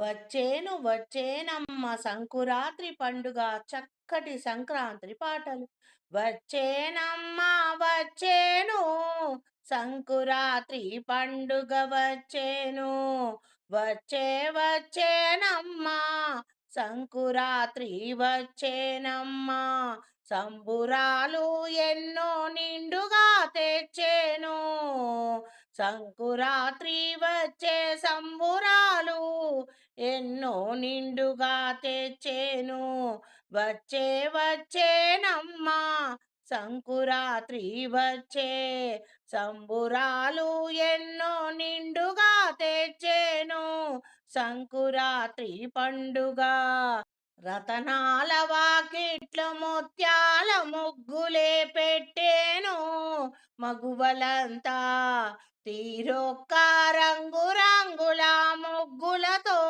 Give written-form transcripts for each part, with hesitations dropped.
వచ్చేను వచ్చేనమ్మ సంకురాత్రి పండుగ చక్కటి సంక్రాంతి పాటలు. వచ్చేనమ్మ వచ్చేను సంకురాత్రి పండుగ వచ్చేను. వచ్చే వచ్చేనమ్మ సంకురాత్రి వచ్చేనమ్మ. సంబురాలు ఎన్నో నిండుగా తెచ్చేను. సంకురాత్రి వచ్చే సంబురాలు ఎన్నో నిండుగా తెచ్చేను. వచ్చే వచ్చేనమ్మా సంకురాత్రి వచ్చే సంబురాలు ఎన్నో నిండుగా తెచ్చేను. సంకురాత్రి పండుగ రతనాల వాకిట్ల ముత్యాల ముగ్గులే పెట్టేను. మగువలంతా తీరొక్క రంగు రంగుల ముగ్గులతో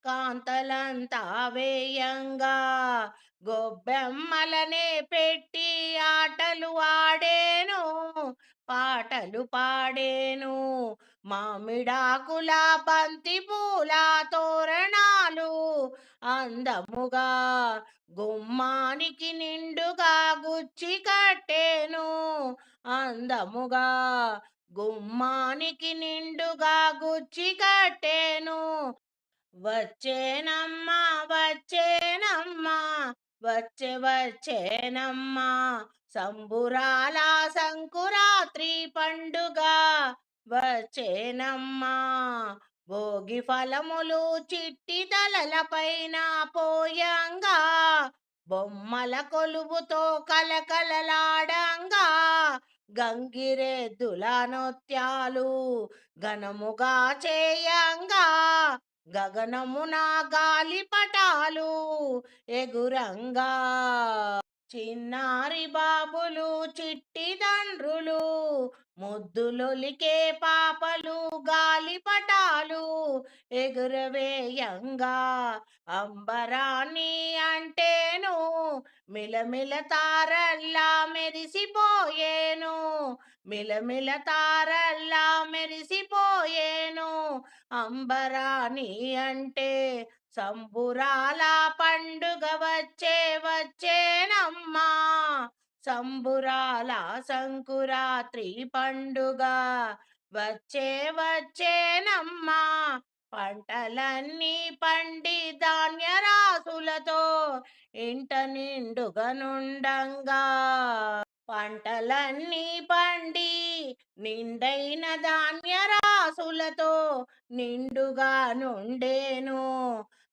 కాంతలంతా వేయంగా గొబ్బెమ్మలనే పెట్టి ఆటలు ఆడేను. పాటలు పాడేను. మామిడాకుల బంతి పూల తోరణాలు అందముగా గుమ్మానికి నిండుగా గుచ్చి కట్టేను. అందముగా గుమ్మానికి నిండుగా గుచ్చి కట్టేను. వచ్చేనమ్మా వచ్చేనమ్మా వచ్చే వచ్చేనమ్మా సంబురాల సంకురాత్రి పండుగ వచ్చేనమ్మా. భోగి ఫలములు చిట్టి తలల పైన పోయంగా బొమ్మల కొలువుతో కలకలలాడంగా గంగిరెద్దుల నృత్యాలు ఘనముగా చేయంగా గగనమున గాలిపటాలు ఎగురంగా చిన్నారి బాబులు చిట్టి తండ్రులు ముద్దులొలికే పాపలు గాలిపటాలు ఎగురవేయంగా అంబరాన్ని అంటేను మిలమిల తారల్లా మెరిసిపోయేను. మిలమిల తారల్లా మెరిసిపోయేను. అంబరాని అంటే సంబురాల పండుగ వచ్చే వచ్చేనమ్మా. సంబురాల సంకురాత్రి పండుగ వచ్చే వచ్చేనమ్మా. పంటలన్నీ పండి ధాన్య రాసులతో ఇంట నిండుగా నుండంగా పంటలన్నీ పండి నిండైన ధాన్య రాసులతో నిండుగా నుండేను.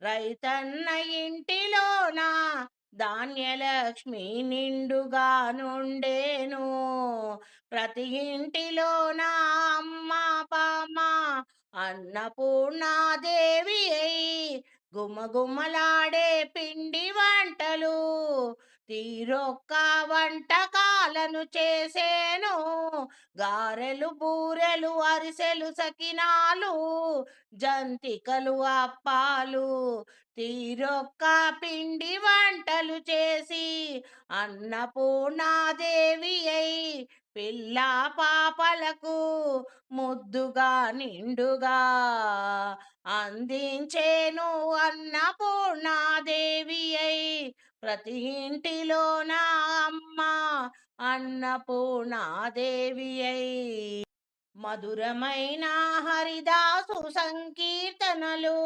రైతన్న ఇంటిలోన ధాన్యలక్ష్మి నిండుగా నుండేను. ప్రతి ఇంటిలోన అమ్మ పామ అన్నపూర్ణాదేవి అయి గుమగుమలాడే పిండి వంటలు తీరొక్క వంటకాలను చేసేను. గారెలు బూరెలు అరిసెలు సకినాలు జంతికలు అప్పాలు తీరొక్క పిండి వంటలు చేసి అన్నపూర్ణాదేవి అయి పిల్ల పాపలకు ముద్దుగా నిండుగా అందించేను. అన్నపూర్ణాదేవి అయి ప్రతి ఇంటిలోన అమ్మ అన్నపూర్ణాదేవి అయి మధురమైన హరిదాసు సంకీర్తనలు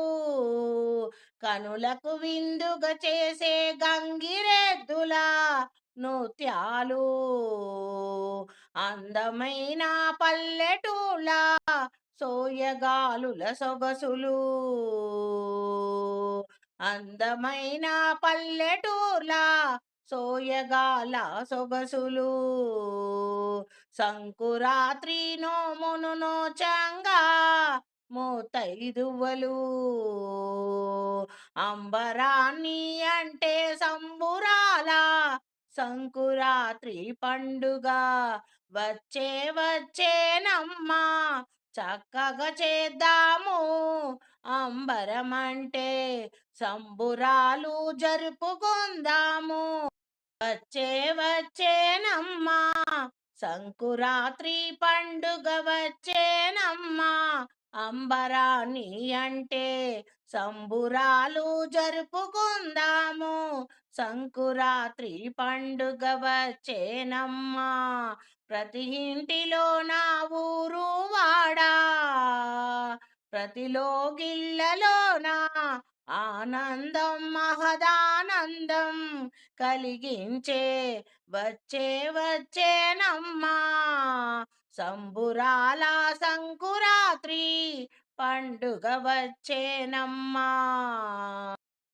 కనులకు విందుగా చేసే గంగిరెద్దుల నృత్యాలు అందమైన పల్లెటూళ్ళ సోయగాలుల సొగసులు అందమైన పల్లెటూర్ల సోయగాల సొగసులు సంకురాత్రి నోమును నోచంగా మోతైదువలు అంబరాన్ని అంటే సంబురాల సంకురాత్రి పండుగ వచ్చే వచ్చేనమ్మా. చక్కగా చేద్దాము అంబరమంటే సంబురాలు జరుపుకుందాము. వచ్చే వచ్చేనమ్మా సంకురాత్రి పండుగ వచ్చేనమ్మా. అంబరాన్ని అంటే సంబురాలు జరుపుకుందాము, సంకురాత్రి పండుగ వచ్చేనమ్మా. ప్రతి ఇంటిలో నా ఊరు వాడా, ప్రతిలో గిళ్ళలోన ఆనందం మహదానందం కలిగించే వచ్చేనమ్మా. సంబురాల సంకురాత్రి పండుగ వచ్చేనమ్మా.